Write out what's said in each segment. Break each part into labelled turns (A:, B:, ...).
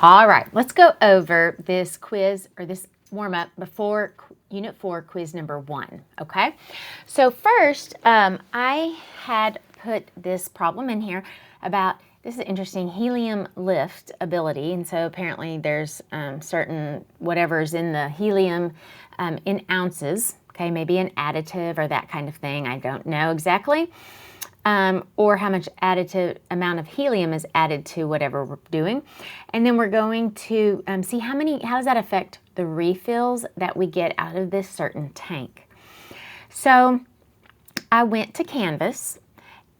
A: All right, let's go over this quiz or this warm-up before Unit 4, quiz number 1, okay? So first, I had put this problem in here about, this is interesting, helium lift ability. And so apparently there's certain whatever's in the helium in ounces, okay? Maybe an additive or that kind of thing. I don't know exactly. Or how much additive amount of helium is added to whatever we're doing. And then we're going to see how does that affect the refills that we get out of this certain tank. So I went to Canvas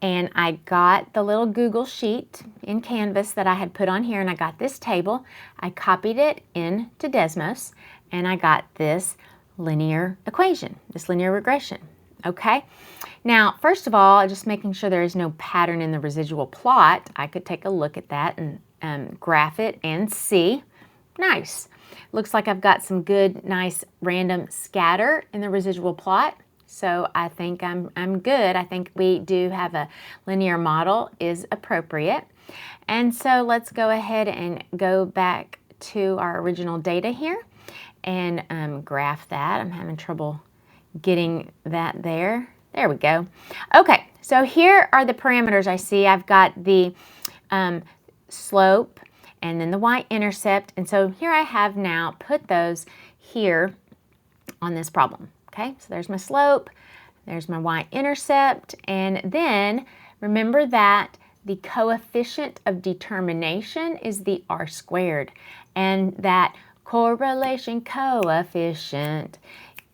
A: and I got the little Google sheet in Canvas that I had put on here, and I got this table. I copied it into Desmos, and I got this linear equation, this linear regression, okay? Now, first of all, just making sure there is no pattern in the residual plot, I could take a look at that and graph it and see. Nice. Looks like I've got some good, nice, random scatter in the residual plot. So I think I'm good. I think we do have a linear model is appropriate. And so let's go ahead and go back to our original data here and graph that. I'm having trouble getting that there. There we go. Okay, so here are the parameters I see. I've got the slope and then the y-intercept. And so here I have now put those here on this problem. Okay, so there's my slope, there's my y-intercept, and then remember that the coefficient of determination is the r squared, and that correlation coefficient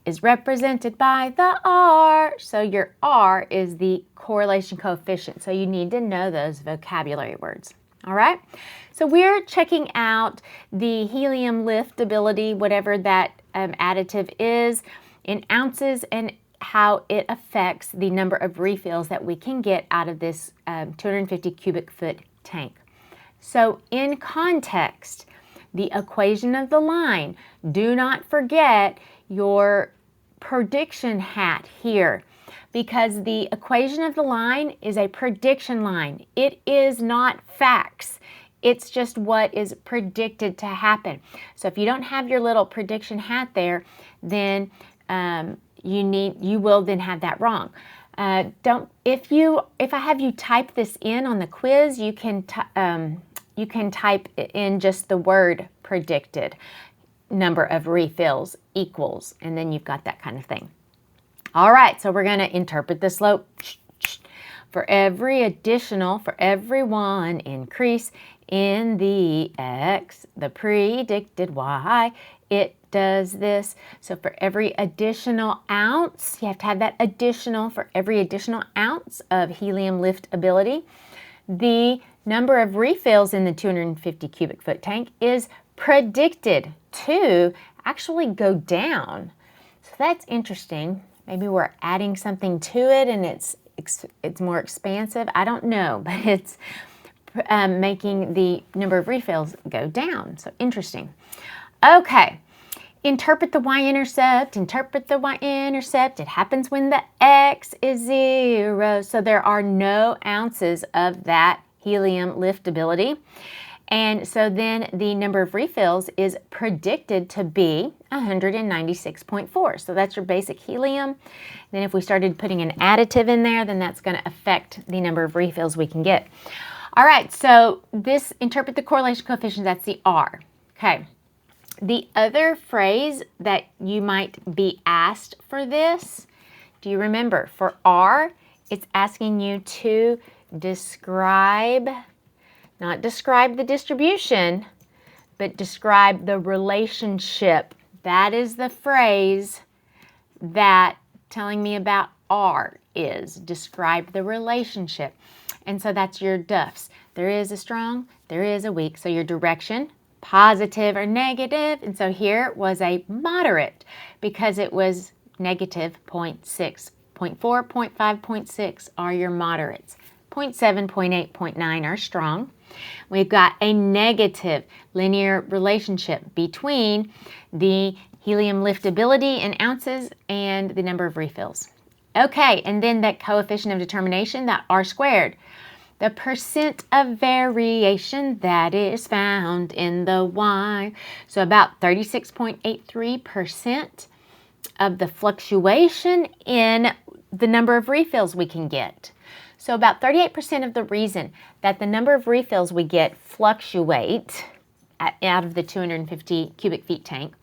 A: is represented by the r. So your r is the correlation coefficient. So you need to know those vocabulary words. All right. So we're checking out the helium lift ability, whatever that additive is, in ounces, and how it affects the number of refills that we can get out of this 250 cubic foot tank. So in context, the equation of the line, do not forget your prediction hat here, because the equation of the line is a prediction line. It is not facts. It's just what is predicted to happen. So if you don't have your little prediction hat there, then you will then have that wrong. If I have you type this in on the quiz, you can type in just the word predicted, number of refills equals, and then you've got that kind of thing. All right, so we're going to interpret the slope. For every one increase in the x, the predicted y, it does this. So for every additional ounce, you have to have that additional, for every additional ounce of helium lift ability, the number of refills in the 250 cubic foot tank is predicted to actually go down. So that's interesting. Maybe we're adding something to it and it's more expansive. I don't know, but it's making the number of refills go down. So interesting. Okay. Interpret the y-intercept, interpret the y-intercept. It happens when the x is 0. So there are no ounces of that helium lift ability. And so then the number of refills is predicted to be 196.4. So that's your basic helium. Then if we started putting an additive in there, then that's going to affect the number of refills we can get. All right, so this interpret the correlation coefficient, that's the R. Okay. The other phrase that you might be asked for this, do you remember? For R, it's asking you to describe, not describe the distribution, but describe the relationship. That is the phrase that telling me about R is. Describe the relationship. And so that's your DUFs. There is a strong, there is a weak. So your direction, positive or negative. And so here was a moderate because it was negative 0.6. 0.4, 0.5, 0.6 are your moderates. 0.7, 0.8, 0.9 are strong. We've got a negative linear relationship between the helium liftability in ounces and the number of refills. Okay, and then that coefficient of determination, that R squared. the percent of variation that is found in the Y. So about 36.83% of the fluctuation in the number of refills we can get. So about 38% of the reason that the number of refills we get fluctuate out of the 250 cubic feet tank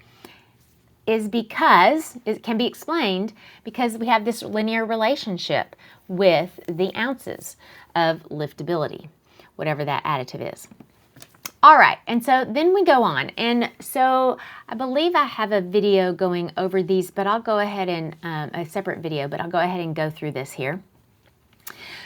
A: is because, it can be explained because we have this linear relationship with the ounces of liftability, whatever that additive is. All right, and so then we go on. And so I believe I have a video going over these, but I'll go ahead and, a separate video, but I'll go ahead and go through this here.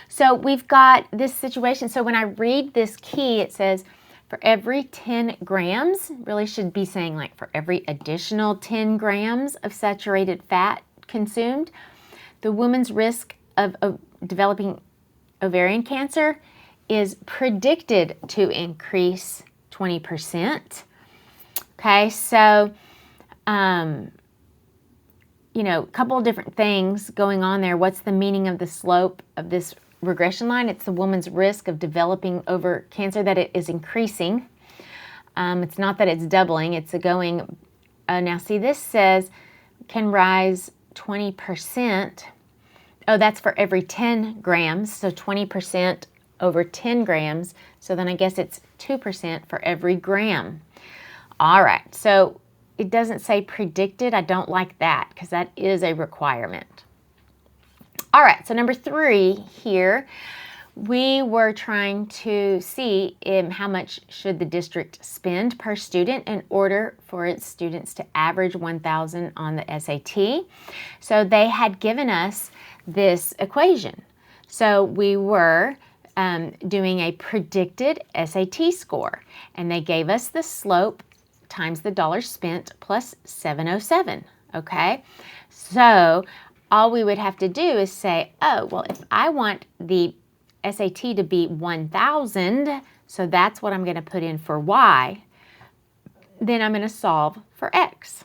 A: So we've got this situation. So when I read this key, it says, for every 10 grams, really should be saying like for every additional 10 grams of saturated fat consumed, the woman's risk of developing ovarian cancer is predicted to increase 20%. Okay, so, you know, a couple of different things going on there. What's the meaning of the slope of this regression line? It's the woman's risk of developing over cancer, that it is increasing. It's not that it's doubling, it's going, now see this says can rise 20%. Oh, that's for every 10 grams, so 20% over 10 grams. So then I guess it's 2% for every gram. All right, so it doesn't say predicted. I don't like that because that is a requirement. All right, so number 3 here, we were trying to see how much should the district spend per student in order for its students to average 1,000 on the SAT. So they had given us this equation. So we were doing a predicted SAT score, and they gave us the slope times the dollars spent plus 707, okay? So all we would have to do is say, oh, well, if I want the SAT to be 1,000, so that's what I'm going to put in for Y, then I'm going to solve for X.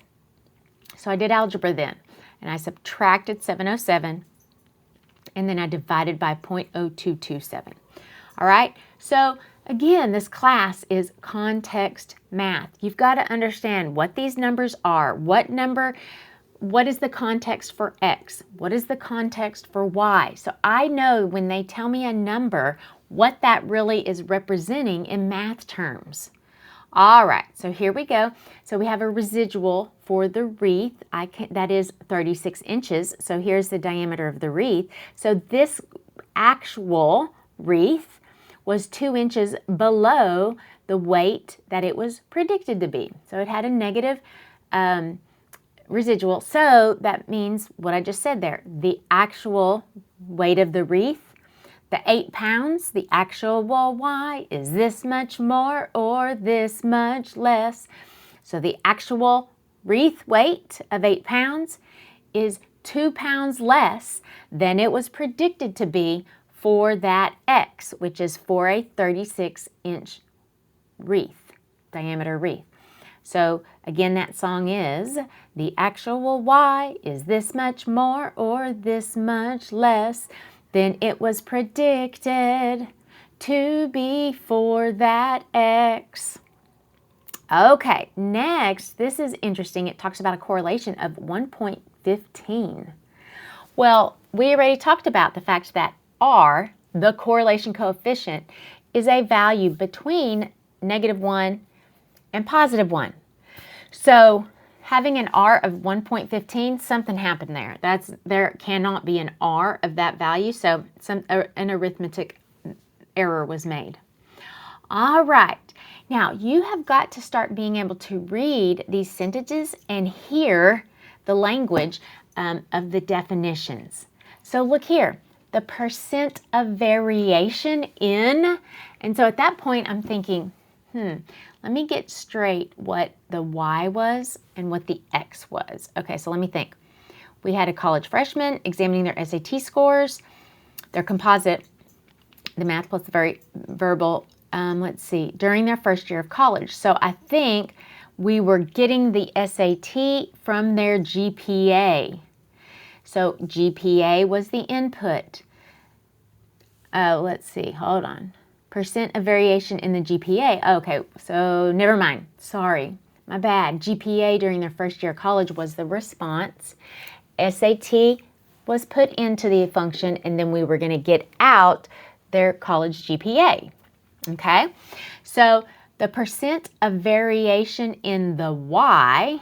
A: So I did algebra then, and I subtracted 707, and then I divided by 0.0227. All right, so again, this class is context math. You've got to understand what these numbers are, what is the context for X? What is the context for Y? So I know when they tell me a number, what that really is representing in math terms. All right, so here we go. So we have a residual for the wreath. That is 36 inches. So here's the diameter of the wreath. So this actual wreath was 2 inches below the weight that it was predicted to be. So it had a negative residual. So that means what I just said there, the actual weight of the wreath, the 8 pounds, the actual Y is this much more or this much less. So the actual wreath weight of 8 pounds is 2 pounds less than it was predicted to be for that X, which is for a 36-inch wreath, diameter wreath. So again, that song is, the actual Y is this much more or this much less than it was predicted to be for that X. Okay, next, this is interesting. It talks about a correlation of 1.15. Well, we already talked about the fact that R, the correlation coefficient, is a value between -1 and +1. So having an R of 1.15, something happened there. There cannot be an R of that value, so an arithmetic error was made. All right, now you have got to start being able to read these sentences and hear the language of the definitions. So look here, the percent of variation in, and so at that point I'm thinking, let me get straight what the Y was and what the X was. Okay, so let me think. We had a college freshman examining their SAT scores, their composite, the math plus the verbal, let's see, during their first year of college. So I think we were getting the SAT from their GPA. So GPA was the input. let's see, hold on. Percent of variation in the GPA. Okay, so never mind. Sorry, my bad. GPA during their first year of college was the response. SAT was put into the function, and then we were going to get out their college GPA. Okay, so the percent of variation in the Y,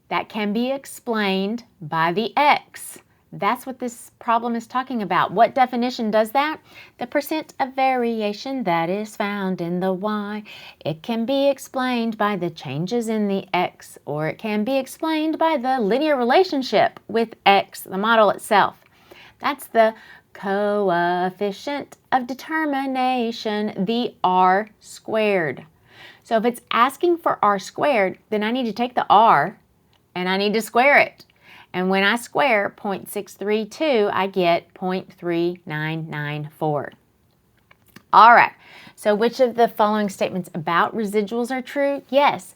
A: that can be explained by the X. That's what this problem is talking about. What definition does that? The percent of variation that is found in the Y. It can be explained by the changes in the X, or it can be explained by the linear relationship with X, the model itself. That's the coefficient of determination, the R squared. So if it's asking for R squared, then I need to take the R and I need to square it. And when I square 0.632, I get 0.3994. All right, so which of the following statements about residuals are true? Yes,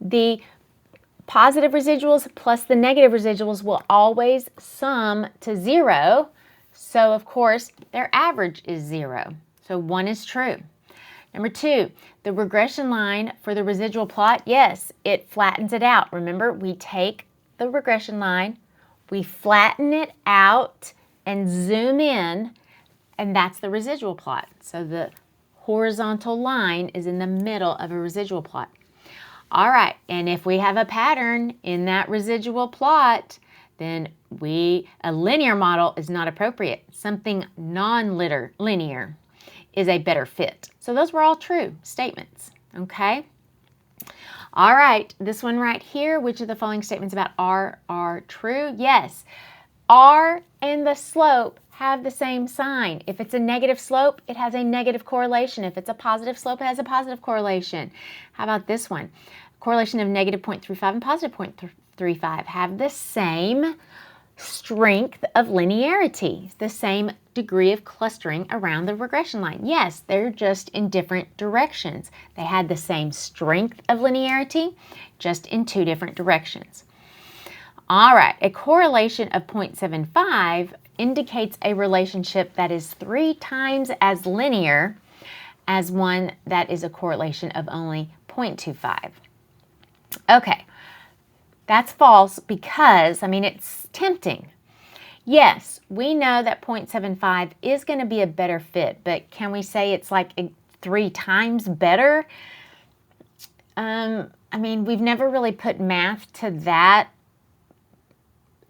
A: the positive residuals plus the negative residuals will always sum to 0. So, of course, their average is 0. So 1 is true. Number 2, the regression line for the residual plot, yes, it flattens it out. Remember, we take the regression line, we flatten it out and zoom in, and that's the residual plot. So the horizontal line is in the middle of a residual plot. All right, and if we have a pattern in that residual plot, then a linear model is not appropriate. Something non-linear is a better fit. So those were all true statements, okay? All right, this one right here, which of the following statements about R are true? Yes, R and the slope have the same sign. If it's a negative slope, it has a negative correlation. If it's a positive slope, it has a positive correlation. How about this one? Correlation of negative 0.35 and positive 0.35 have the same strength of linearity, the same degree of clustering around the regression line. Yes, they're just in different directions. They had the same strength of linearity, just in 2 different directions. All right, a correlation of 0.75 indicates a relationship that is 3 times as linear as one that is a correlation of only 0.25. Okay. That's false because, it's tempting. Yes, we know that 0.75 is going to be a better fit, but can we say it's like 3 times better? We've never really put math to that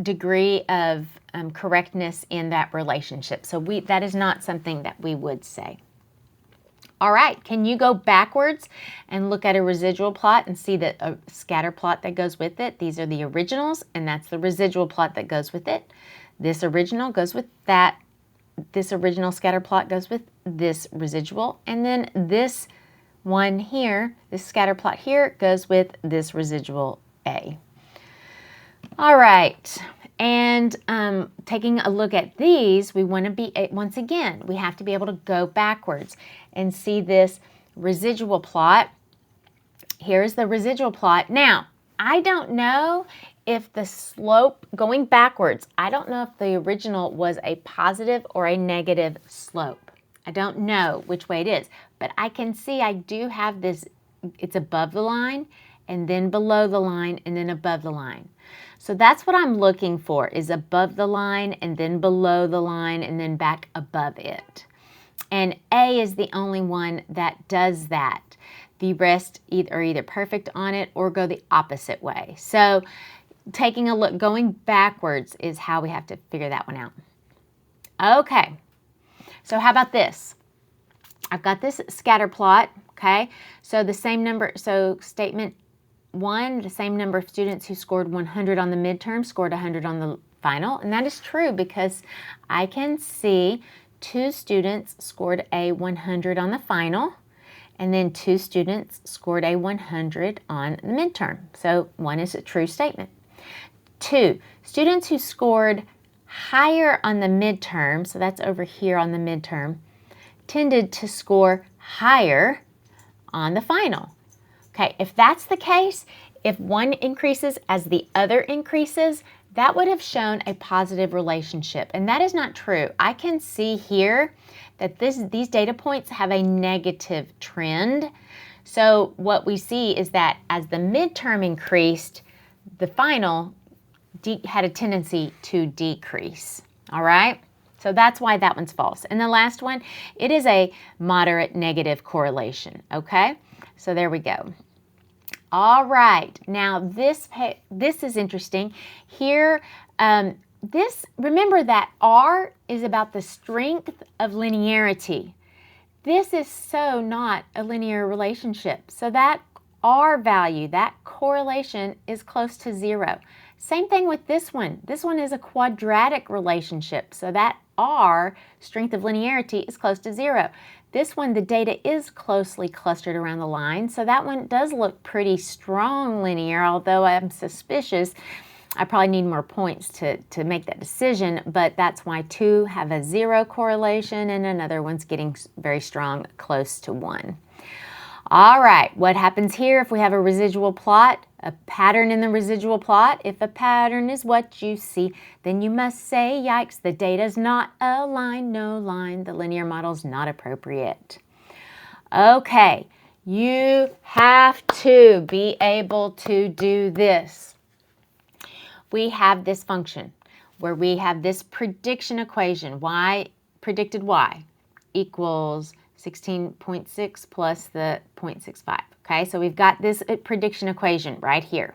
A: degree of correctness in that relationship. So that is not something that we would say. All right, can you go backwards and look at a residual plot and see that a scatter plot that goes with it? These are the originals, and that's the residual plot that goes with it. This original goes with that. This original scatter plot goes with this residual. And then this one here, this scatter plot here, goes with this residual A. All right. And taking a look at these, we want to be, once again, we have to be able to go backwards and see this residual plot. Here's the residual plot. Now, I don't know if the slope, going backwards, I don't know if the original was a positive or a negative slope. I don't know which way it is, but I can see I do have this, it's above the line, and then below the line, and then above the line. So that's what I'm looking for, is above the line, and then below the line, and then back above it. And A is the only one that does that. The rest are either perfect on it or go the opposite way. So taking a look, going backwards is how we have to figure that one out. Okay, so how about this? I've got this scatter plot, okay? So the same number, so statement 1, the same number of students who scored 100 on the midterm scored 100 on the final. And that is true because I can see 2 students scored a 100 on the final, and then 2 students scored a 100 on the midterm. So 1 is a true statement. 2, students who scored higher on the midterm, so that's over here on the midterm, tended to score higher on the final. Okay, if that's the case, if one increases as the other increases, that would have shown a positive relationship, and that is not true. I can see here that these data points have a negative trend. So what we see is that as the midterm increased, the final had a tendency to decrease. All right? So that's why that one's false. And the last one, it is a moderate negative correlation. Okay? So there we go. All right. Now this is interesting. Here, remember that R is about the strength of linearity. This is so not a linear relationship. So that R value, that correlation is close to 0. Same thing with this one. This one is a quadratic relationship. So that R, strength of linearity, is close to 0. This one, the data is closely clustered around the line. So that one does look pretty strong linear, although I'm suspicious. I probably need more points to make that decision, but that's why 2 have a 0 correlation and another one's getting very strong, close to 1. All right, what happens here if we have a residual plot, a pattern in the residual plot? If a pattern is what you see, then you must say, yikes, the data's not a line, no line, the linear model's not appropriate. Okay, you have to be able to do this. We have this function where we have this prediction equation, y predicted y equals 16.6 plus the 0.65. Okay, so we've got this prediction equation right here.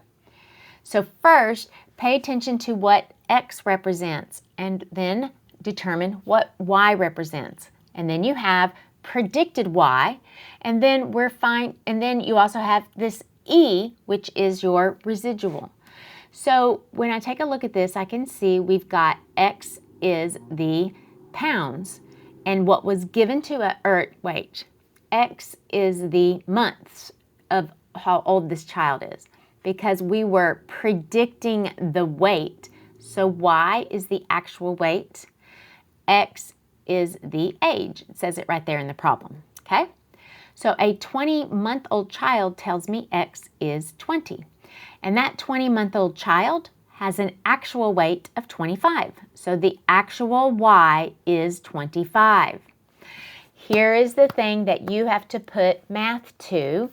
A: So first, pay attention to what x represents and then determine what y represents. And then you have predicted y, and then you also have this e, which is your residual. So when I take a look at this, I can see we've got x is the pounds, and what was given to x is the months of how old this child is, because we were predicting the weight. So y is the actual weight, x is the age. It says it right there in the problem, okay? So a 20-month-old child tells me x is 20. And that 20-month-old child has an actual weight of 25. So the actual y is 25. Here is the thing that you have to put math to.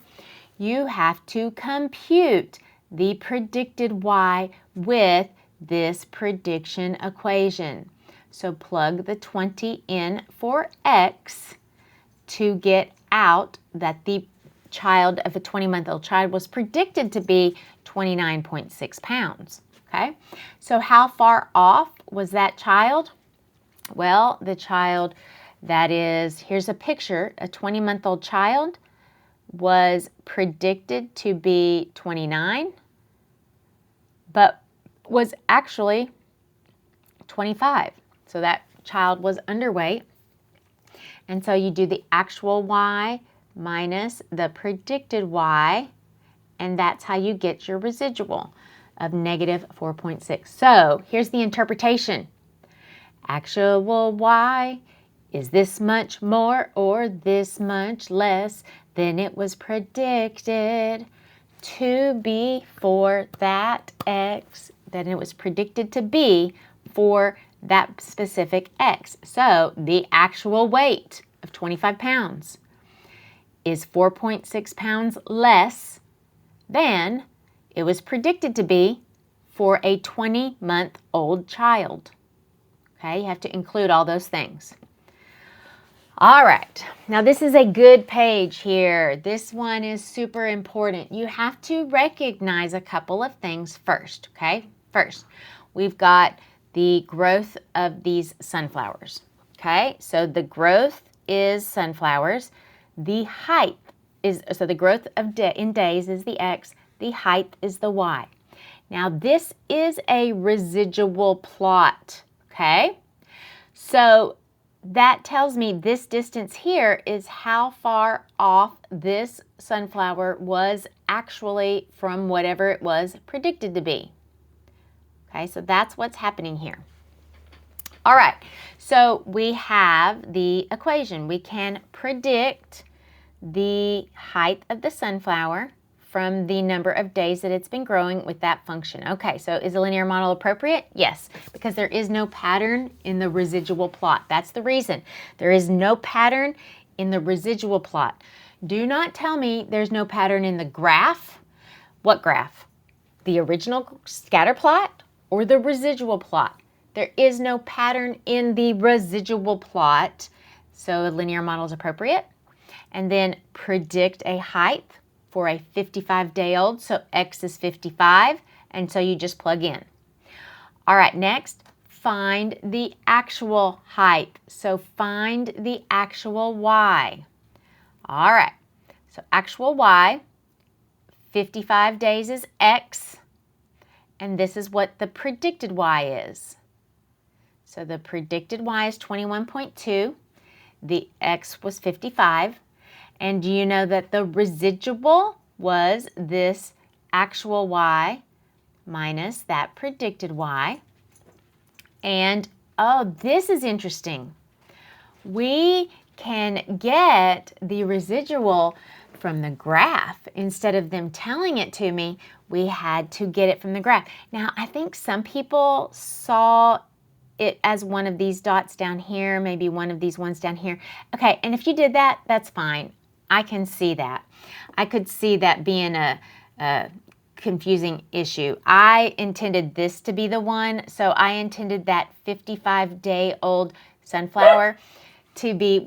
A: You have to compute the predicted y with this prediction equation. So plug the 20 in for x to get out that the child of a 20-month-old child was predicted to be 29.6 pounds. Okay, so how far off was that child? Well, the child that is, here's a picture, a 20-month-old child was predicted to be 29, but was actually 25. So that child was underweight. And so you do the actual y minus the predicted y, and that's how you get your residual of negative 4.6. So here's the interpretation. Actual y is this much more or this much less than it was predicted to be for that x, that it was predicted to be for that specific x. So the actual weight of 25 pounds is 4.6 pounds less than it was predicted to be for a 20-month-old child. Okay, you have to include all those things. All right, now this is a good page here. This one is super important. You have to recognize a couple of things first, okay? First, we've got the growth of these sunflowers, okay? So the growth is sunflowers. The height is, so the growth of in days is the x, the height is the y. Now this is a residual plot, okay? So that tells me this distance here is how far off this sunflower was actually from whatever it was predicted to be. Okay, so that's what's happening here. All right, so we have the equation. We can predict the height of the sunflower from the number of days that it's been growing with that function. Okay, so is a linear model appropriate? Yes, because there is no pattern in the residual plot. That's the reason. There is no pattern in the residual plot. Do not tell me there's no pattern in the graph. What graph? The original scatter plot or the residual plot? There is no pattern in the residual plot, so a linear model is appropriate. And then predict a height for a 55-day-old, so X is 55, and so you just plug in. All right, next, find the actual height. So find the actual Y. All right, so actual Y, 55 days is X, and this is what the predicted Y is. So the predicted Y is 21.2, the X was 55, and do you know that the residual was this actual Y minus that predicted Y? And, oh, this is interesting. We can get the residual from the graph. Instead of them telling it to me, we had to get it from the graph. Now, I think some people saw it as one of these dots down here, maybe one of these ones down here. Okay, and if you did that, that's fine. I can see that. I could see that being a confusing issue. I intended this to be the one, so I intended that 55-day-old sunflower to be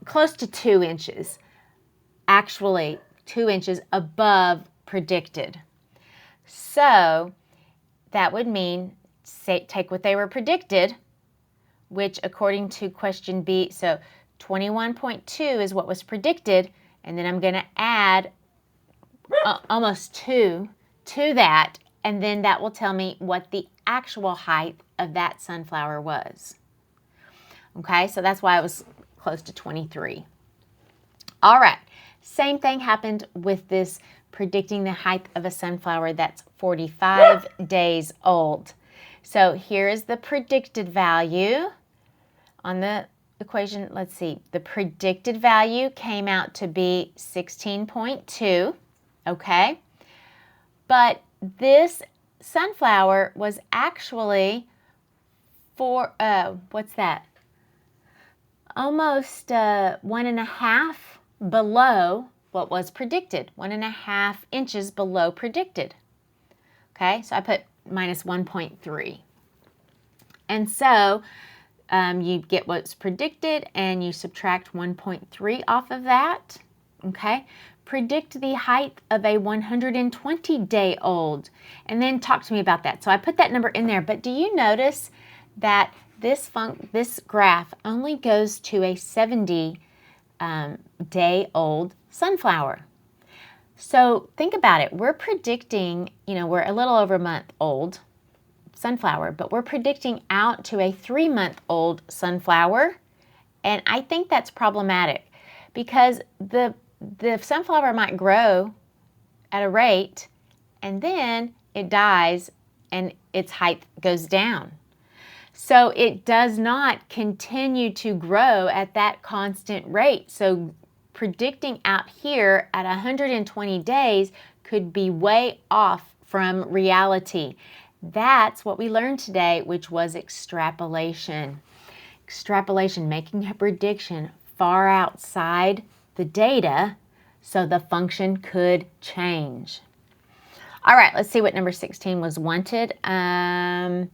A: close to 2 inches, actually 2 inches above predicted. So that would mean, take what they were predicted, which according to question B, so 21.2 is what was predicted, and then I'm going to add almost 2 to that, and then that will tell me what the actual height of that sunflower was. Okay, so that's why it was close to 23. All right, same thing happened with this predicting the height of a sunflower that's 45 days old. So here is the predicted value on the equation. Let's see, the predicted value came out to be 16.2, okay? But this sunflower was actually what's that? Almost 1.5 below what was predicted, 1.5 inches below predicted. Okay, so I put minus 1.3. And so you get what's predicted and you subtract 1.3 off of that. Okay, predict the height of a 120-day-old. And then talk to me about that. So I put that number in there, but do you notice that this graph only goes to a 70-day-old sunflower? So think about it. We're predicting, we're a little over a month old sunflower, but we're predicting out to a 3-month-old sunflower. And I think that's problematic because the sunflower might grow at a rate and then it dies and its height goes down. So it does not continue to grow at that constant rate. So predicting out here at 120 days could be way off from reality. That's what we learned today, which was extrapolation. Extrapolation, making a prediction far outside the data so the function could change. All right, let's see what number 16 was wanted. The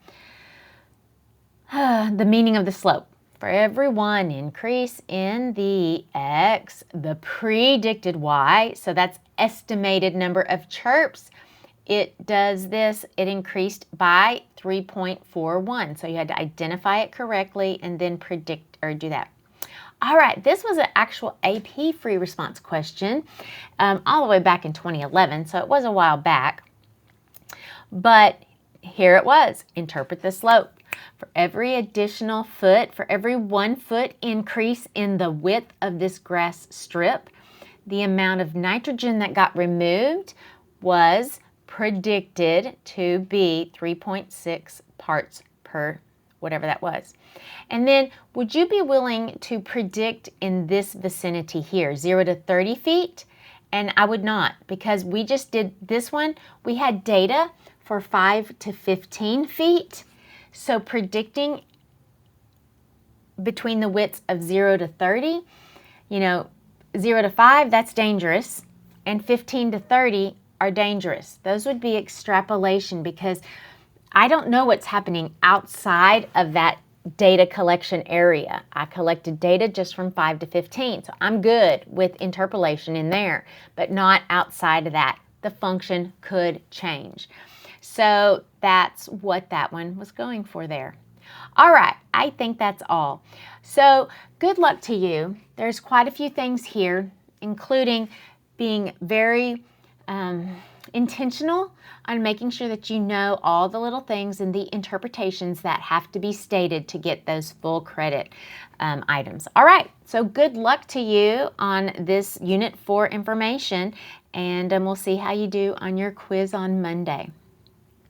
A: meaning of the slope. For every 1 increase in the X, the predicted Y, so that's estimated number of chirps, it does this, it increased by 3.41. So you had to identify it correctly and then predict or do that. All right, this was an actual AP free response question all the way back in 2011, so it was a while back. But here it was, interpret the slope. For every additional foot, for every 1 foot increase in the width of this grass strip, the amount of nitrogen that got removed was predicted to be 3.6 parts per whatever that was. And then would you be willing to predict in this vicinity here, 0 to 30 feet And I would not, because we just did this one. We had data for 5 to 15 feet. So predicting between the widths of 0 to 30, 0 to 5, that's dangerous. And 15 to 30 are dangerous. Those would be extrapolation, because I don't know what's happening outside of that data collection area. I collected data just from 5 to 15, so I'm good with interpolation in there, but not outside of that. The function could change. So that's what that one was going for there. All right, I think that's all. So good luck to you. There's quite a few things here, including being very intentional on making sure that you know all the little things and the interpretations that have to be stated to get those full credit items. All right, so good luck to you on this Unit 4 information, and we'll see how you do on your quiz on Monday.